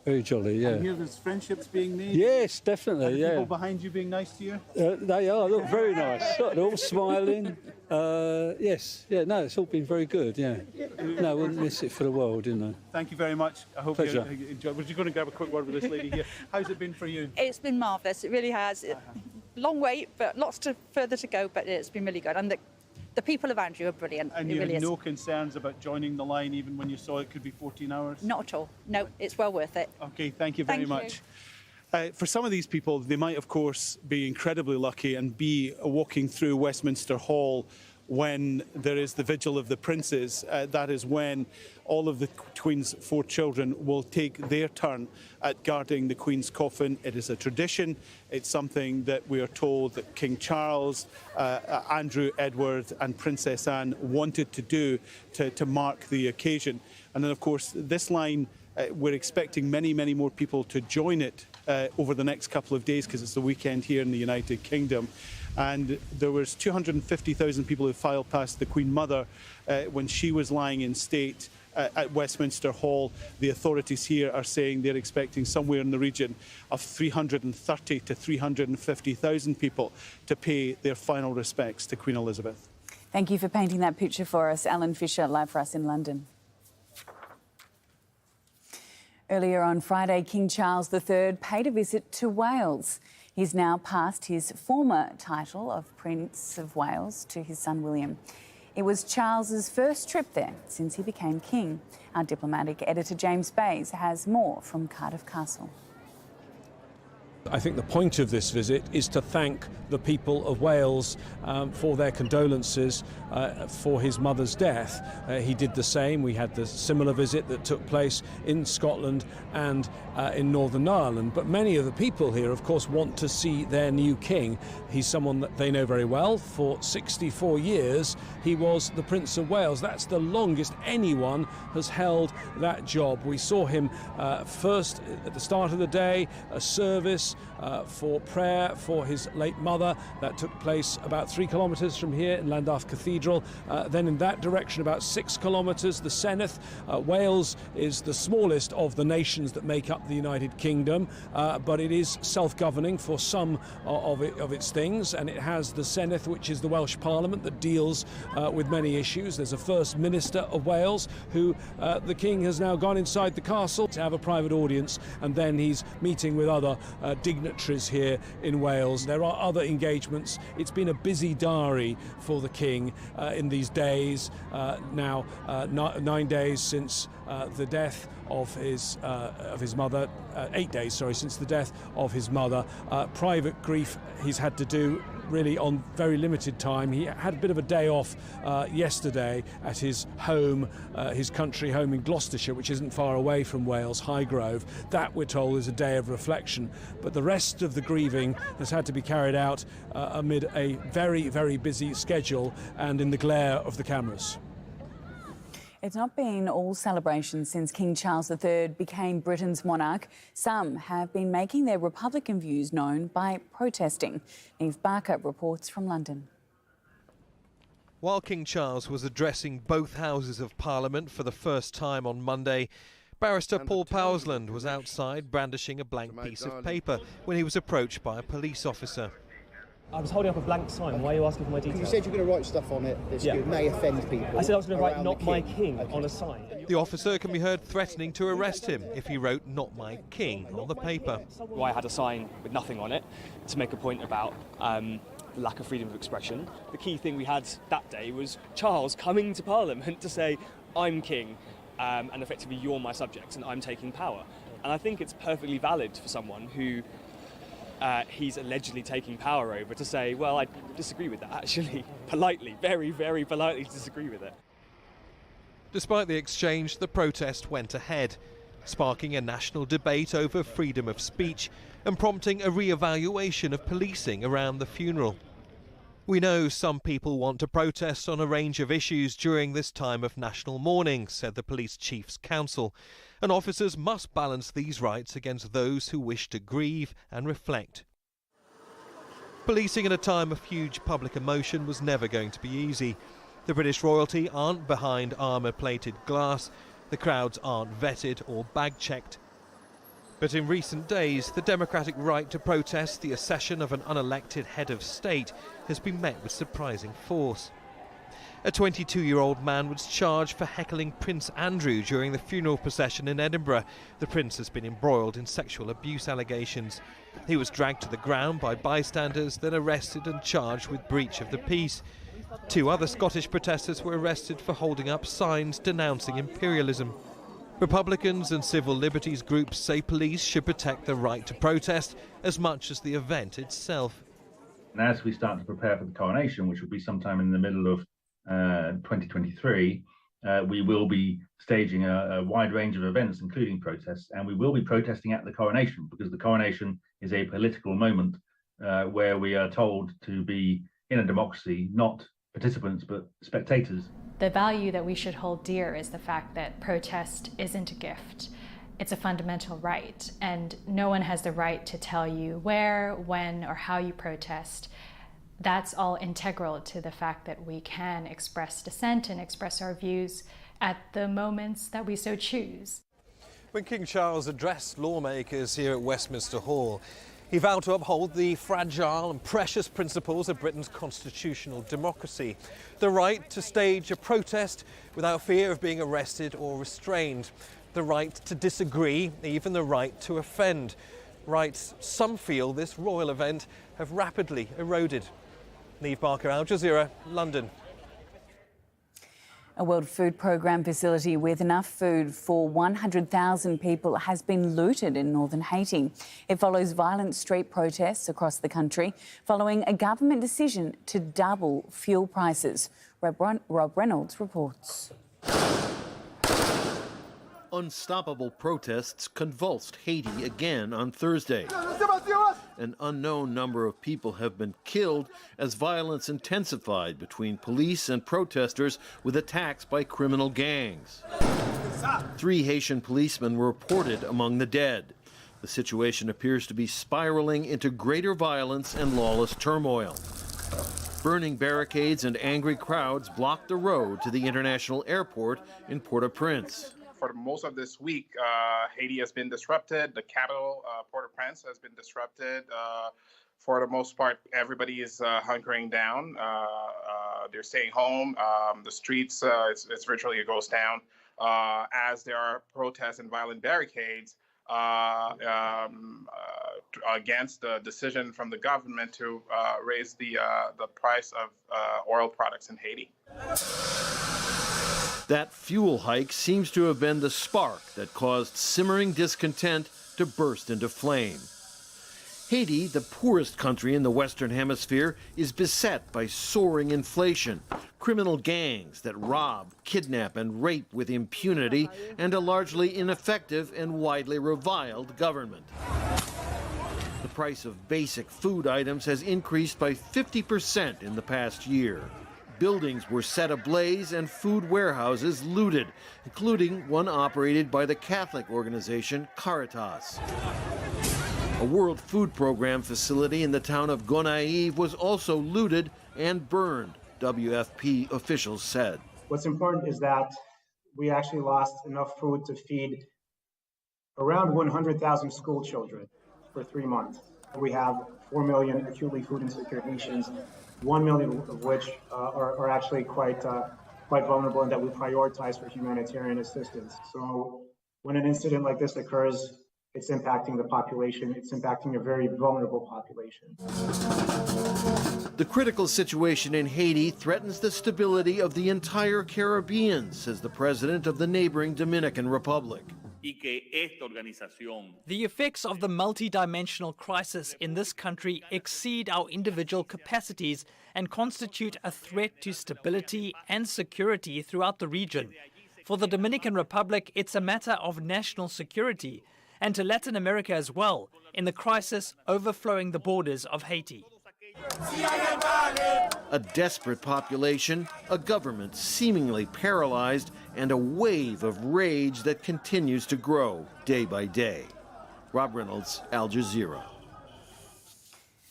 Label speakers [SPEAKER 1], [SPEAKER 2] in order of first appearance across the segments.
[SPEAKER 1] very jolly, yeah.
[SPEAKER 2] And here there's friendships being made?
[SPEAKER 1] Yes, definitely, yeah.
[SPEAKER 2] People behind you being nice to you?
[SPEAKER 1] They are, look, very nice. Look, they're all smiling. Yes, yeah, no, it's all been very good, yeah. No, I wouldn't miss it for the world, you know.
[SPEAKER 2] Thank you very much. I hope
[SPEAKER 1] Pleasure.
[SPEAKER 2] you enjoyed. We're just going to grab a quick word with this lady here. How's it been for you?
[SPEAKER 3] It's been marvellous, it really has. Long wait, but lots further to go, but it's been really good. And the people around you are brilliant.
[SPEAKER 2] And
[SPEAKER 3] it
[SPEAKER 2] you
[SPEAKER 3] really
[SPEAKER 2] had
[SPEAKER 3] is.
[SPEAKER 2] no concerns about joining the line even when you saw it could be 14 hours?
[SPEAKER 3] Not at all. No, it's well worth it.
[SPEAKER 2] Okay, thank you very
[SPEAKER 3] Thank
[SPEAKER 2] much.
[SPEAKER 3] you.
[SPEAKER 2] For some of these people, they might, of course, be incredibly lucky and be walking through Westminster Hall when there is the Vigil of the Princes. That is when all of the Queen's 4 children will take their turn at guarding the Queen's coffin. It is a tradition. It's something that we are told that King Charles, Andrew, Edward and Princess Anne wanted to do to mark the occasion. And then, of course, this line, we're expecting many, many more people to join it over the next couple of days because it's the weekend here in the United Kingdom. And there was 250,000 people who filed past the Queen Mother when she was lying in state at Westminster Hall. The authorities here are saying they're expecting somewhere in the region of 330 to 350,000 people to pay their final respects to Queen Elizabeth.
[SPEAKER 4] Thank you for painting that picture for us. Alan Fisher, live for us in London. Earlier on Friday, King Charles III paid a visit to Wales. He's now passed his former title of Prince of Wales to his son William. It was Charles's first trip there since he became king. Our diplomatic editor James Bays has more from Cardiff Castle.
[SPEAKER 5] I think the point of this visit is to thank the people of Wales for their condolences for his mother's death. He did the same. We had the similar visit that took place in Scotland and in Northern Ireland. But many of the people here, of course, want to see their new king. He's someone that they know very well. For 64 years, he was the Prince of Wales. That's the longest anyone has held that job. We saw him first at the start of the day, a service for prayer for his late mother. That took place about 3 kilometres from here in Llandaff Cathedral. Then in that direction, about 6 kilometres, the Senedd. Wales is the smallest of the nations that make up the United Kingdom, but it is self-governing for some of its things, and it has the Senedd, which is the Welsh Parliament that deals with many issues. There's a First Minister of Wales who the King has now gone inside the castle to have a private audience, and then he's meeting with other dignitaries here in Wales. There are other engagements. It's been a busy diary for the King in these days. Now 9 days since the death of his mother, 8 days, sorry, since the death of his mother. Private grief he's had to do really on very limited time. He had a bit of a day off yesterday at his home, his country home in Gloucestershire, which isn't far away from Wales, Highgrove. That, we're told, is a day of reflection. But the rest of the grieving has had to be carried out amid a very, very busy schedule and in the glare of the cameras.
[SPEAKER 4] It's not been all celebrations since King Charles III became Britain's monarch. Some have been making their Republican views known by protesting. Eve Barker reports from London.
[SPEAKER 6] While King Charles was addressing both Houses of Parliament for the first time on Monday, Barrister Paul Powsland was outside brandishing a blank piece of paper when he was approached by a police officer.
[SPEAKER 7] I was holding up a blank sign. Why are you asking for my details?
[SPEAKER 8] You said you're going to write stuff on it that may offend people.
[SPEAKER 7] I said I was going to write "Not My King" on a sign.
[SPEAKER 6] The officer can be heard threatening to arrest him if he wrote "Not My King" on the paper.
[SPEAKER 7] I had a sign with nothing on it to make a point about the lack of freedom of expression. The key thing we had that day was Charles coming to Parliament to say, "I'm king, and effectively you're my subjects, and I'm taking power." And I think it's perfectly valid for someone who he's allegedly taking power over to say, well, I disagree with that, actually. Politely, very, very politely disagree with it.
[SPEAKER 6] Despite the exchange, the protest went ahead, sparking a national debate over freedom of speech and prompting a re-evaluation of policing around the funeral. We know some people want to protest on a range of issues during this time of national mourning, said the Police Chiefs Council, and officers must balance these rights against those who wish to grieve and reflect. Policing in a time of huge public emotion was never going to be easy. The British royalty aren't behind armour-plated glass, the crowds aren't vetted or bag-checked. But in recent days, the democratic right to protest the accession of an unelected head of state has been met with surprising force. A 22-year-old man was charged for heckling Prince Andrew during the funeral procession in Edinburgh. The prince has been embroiled in sexual abuse allegations. He was dragged to the ground by bystanders, then arrested and charged with breach of the peace. 2 other Scottish protesters were arrested for holding up signs denouncing imperialism. Republicans and civil liberties groups say police should protect the right to protest as much as the event itself.
[SPEAKER 9] And as we start to prepare for the coronation, which will be sometime in the middle of 2023, we will be staging a wide range of events, including protests, and we will be protesting at the coronation, because the coronation is a political moment where we are told to be, in a democracy, not participants but spectators.
[SPEAKER 10] The value that we should hold dear is the fact that protest isn't a gift. It's a fundamental right, and no one has the right to tell you where, when, or how you protest. That's all integral to the fact that we can express dissent and express our views at the moments that we so choose.
[SPEAKER 6] When King Charles addressed lawmakers here at Westminster Hall, he vowed to uphold the fragile and precious principles of Britain's constitutional democracy. The right to stage a protest without fear of being arrested or restrained. The right to disagree, even the right to offend. Rights some feel this royal event have rapidly eroded. Neve Barker, Al Jazeera, London.
[SPEAKER 4] A World Food Programme facility with enough food for 100,000 people has been looted in northern Haiti. It follows violent street protests across the country following a government decision to double fuel prices. Rob Reynolds reports.
[SPEAKER 11] Unstoppable protests convulsed Haiti again on Thursday. An unknown number of people have been killed as violence intensified between police and protesters with attacks by criminal gangs. 3 Haitian policemen were reported among the dead. The situation appears to be spiraling into greater violence and lawless turmoil. Burning barricades and angry crowds blocked the road to the international airport in Port-au-Prince.
[SPEAKER 12] For most of this week, Haiti has been disrupted. The capital, Port-au-Prince, has been disrupted. For the most part, everybody is hunkering down. They're staying home. The streets, it's virtually a ghost town, as there are protests and violent barricades against the decision from the government to raise the price of oil products in Haiti.
[SPEAKER 11] That fuel hike seems to have been the spark that caused simmering discontent to burst into flame. Haiti, the poorest country in the Western Hemisphere, is beset by soaring inflation, criminal gangs that rob, kidnap, and rape with impunity, and a largely ineffective and widely reviled government. The price of basic food items has increased by 50% in the past year. Buildings were set ablaze and food warehouses looted, including one operated by the Catholic organization Caritas. A World Food Program facility in the town of Gonaïves was also looted and burned, WFP officials said.
[SPEAKER 13] What's important is that we actually lost enough food to feed around 100,000 school children for 3 months. We have 4 million acutely food insecure Haitians, 1 million of which are actually quite vulnerable and that we prioritize for humanitarian assistance. So when an incident like this occurs, it's impacting the population. It's impacting a very vulnerable population.
[SPEAKER 11] The critical situation in Haiti threatens the stability of the entire Caribbean, says the president of the neighboring Dominican Republic.
[SPEAKER 14] The effects of the multidimensional crisis in this country exceed our individual capacities and constitute a threat to stability and security throughout the region. For the Dominican Republic, it's a matter of national security, and to Latin America as well, in the crisis overflowing the borders of Haiti.
[SPEAKER 11] A desperate population, a government seemingly paralyzed, and a wave of rage that continues to grow day by day. Rob Reynolds, Al Jazeera.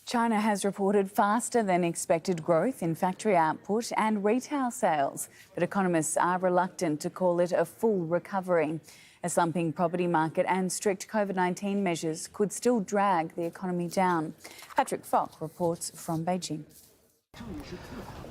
[SPEAKER 4] China has reported faster than expected growth in factory output and retail sales, but economists are reluctant to call it a full recovery. A slumping property market and strict COVID-19 measures could still drag the economy down. Patrick Falk reports from Beijing.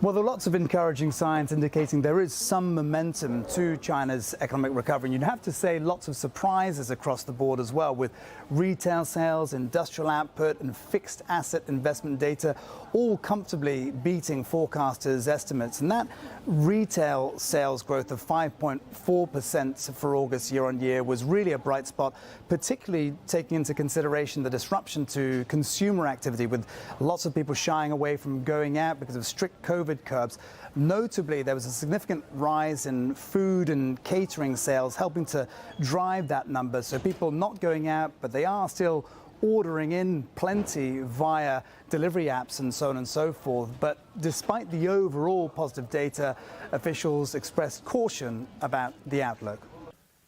[SPEAKER 15] Well, there are lots of encouraging signs indicating there is some momentum to China's economic recovery. And you'd have to say lots of surprises across the board as well, with retail sales, industrial output and fixed asset investment data all comfortably beating forecasters' estimates. And that retail sales growth of 5.4% for August year on year was really a bright spot, particularly taking into consideration the disruption to consumer activity, with lots of people shying away from going out because of strict COVID curbs. Notably, there was a significant rise in food and catering sales, helping to drive that number. So people not going out, but they are still ordering in plenty via delivery apps and so on and so forth. But despite the overall positive data, officials expressed caution about the outlook.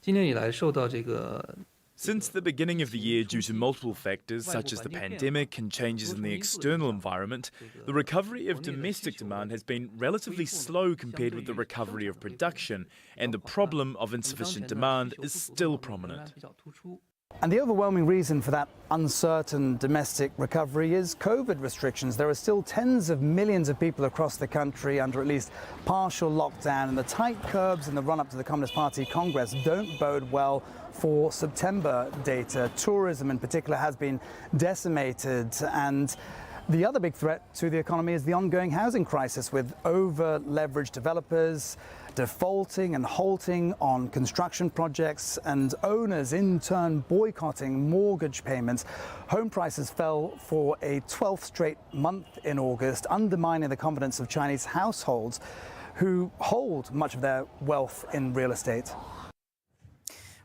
[SPEAKER 16] 今年以来受到这个
[SPEAKER 17] Since the beginning of the year, due to multiple factors such as the pandemic and changes in the external environment, the recovery of domestic demand has been relatively slow compared with the recovery of production, and the problem of insufficient demand is still prominent.
[SPEAKER 15] And the overwhelming reason for that uncertain domestic recovery is COVID restrictions. There are still tens of millions of people across the country under at least partial lockdown, and the tight curbs in the run-up to the Communist Party Congress don't bode well for September data. Tourism in particular has been decimated, and the other big threat to the economy is the ongoing housing crisis, with over-leveraged developers defaulting and halting on construction projects, and owners in turn boycotting mortgage payments. Home prices fell for a 12th straight month in August, undermining the confidence of Chinese households who hold much of their wealth in real estate.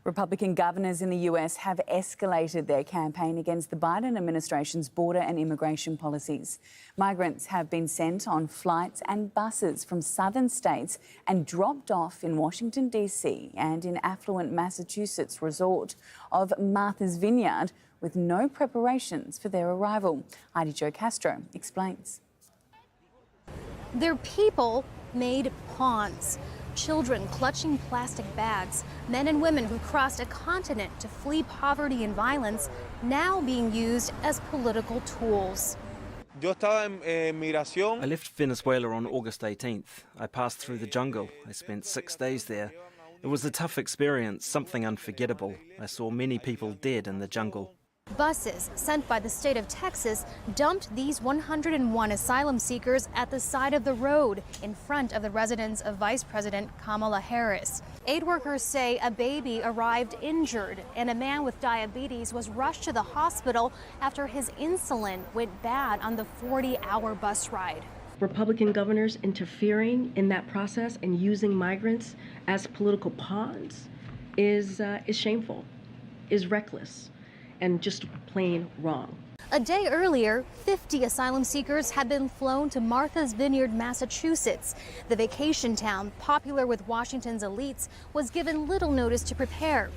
[SPEAKER 4] Republican governors in the US have escalated their campaign against the Biden administration's border and immigration policies. Migrants have been sent on flights and buses from southern states and dropped off in Washington, D.C. and in affluent Massachusetts resort of Martha's Vineyard with no preparations for their arrival. Heidi Jo Castro explains.
[SPEAKER 18] They're people-made pawns. Children clutching plastic bags, men and women who crossed a continent to flee poverty and violence, now being used as political tools.
[SPEAKER 19] I left Venezuela on August 18th. I passed through the jungle. I spent 6 days there. It was a tough experience, something unforgettable. I saw many people dead in the jungle.
[SPEAKER 18] Buses sent by the state of Texas dumped these 101 asylum seekers at the side of the road in front of the residence of Vice President Kamala Harris. Aid workers say a baby arrived injured and a man with diabetes was rushed to the hospital after his insulin went bad on the 40-hour bus ride.
[SPEAKER 20] Republican governors interfering in that process and using migrants as political pawns is shameful, is reckless, and just plain wrong.
[SPEAKER 18] A day earlier, 50 asylum seekers had been flown to Martha's Vineyard, Massachusetts. The vacation town, popular with Washington's elites, was given little notice to prepare.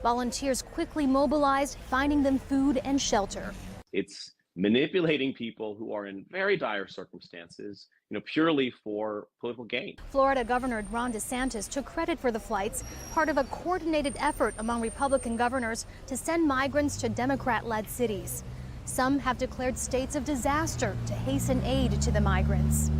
[SPEAKER 18] Volunteers quickly mobilized, finding them food and shelter.
[SPEAKER 21] It's manipulating people who are in very dire circumstances, purely for political gain.
[SPEAKER 18] Florida Governor Ron DeSantis took credit for the flights, part of a coordinated effort among Republican governors to send migrants to Democrat-led cities. Some have declared states of disaster to hasten aid to the migrants.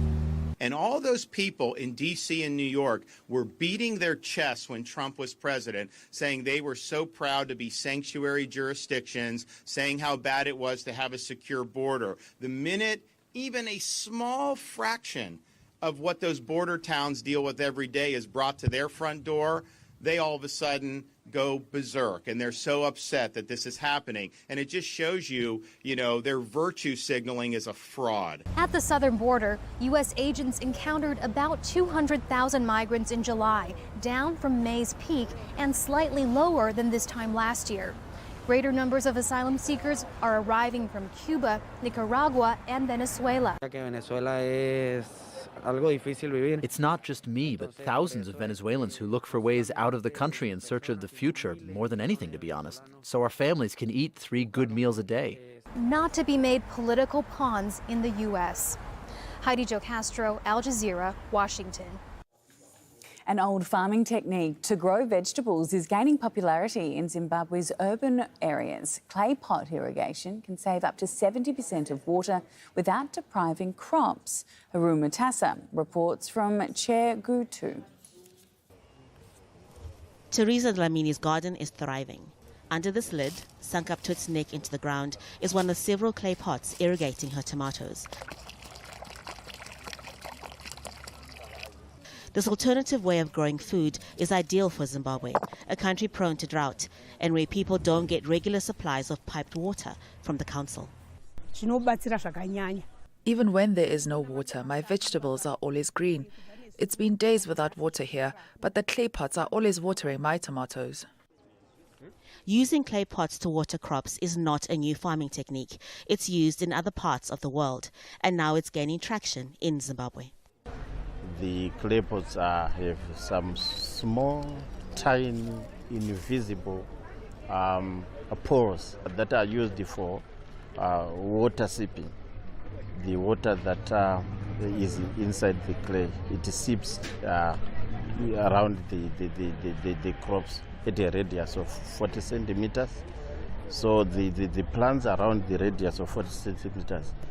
[SPEAKER 22] And all those people in D.C. and New York were beating their chests when Trump was president, saying they were so proud to be sanctuary jurisdictions, saying how bad it was to have a secure border. The minute even a small fraction of what those border towns deal with every day is brought to their front door, they all of a sudden go berserk, and they're so upset that this is happening. And it just shows you, their virtue signaling is a fraud.
[SPEAKER 18] At the southern border, U.S. agents encountered about 200,000 migrants in July, down from May's peak and slightly lower than this time last year. Greater numbers of asylum seekers are arriving from Cuba, Nicaragua, and Venezuela.
[SPEAKER 23] It's not just me, but thousands of Venezuelans who look for ways out of the country in search of the future, more than anything, to be honest, so our families can eat 3 good meals a day.
[SPEAKER 18] Not to be made political pawns in the U.S. Heidi Jo Castro, Al Jazeera, Washington.
[SPEAKER 4] An old farming technique to grow vegetables is gaining popularity in Zimbabwe's urban areas. Clay pot irrigation can save up to 70% of water without depriving crops. Haru Matassa reports from Gutu.
[SPEAKER 1] Teresa Dlamini's garden is thriving. Under this lid, sunk up to its neck into the ground, is one of several clay pots irrigating her tomatoes. This alternative way of growing food is ideal for Zimbabwe, a country prone to drought and where people don't get regular supplies of piped water from the council.
[SPEAKER 2] Even when there is no water, my vegetables are always green. It's been days without water here, but the clay pots are always watering my tomatoes.
[SPEAKER 1] Using clay pots to water crops is not a new farming technique. It's used in other parts of the world, and now it's gaining traction in Zimbabwe.
[SPEAKER 3] The clay pots have some small, tiny, invisible pores that are used for water seeping. The water that is inside the clay, it seeps around the crops at a radius of 40 centimeters. So the plants around the radius of 40 centimeters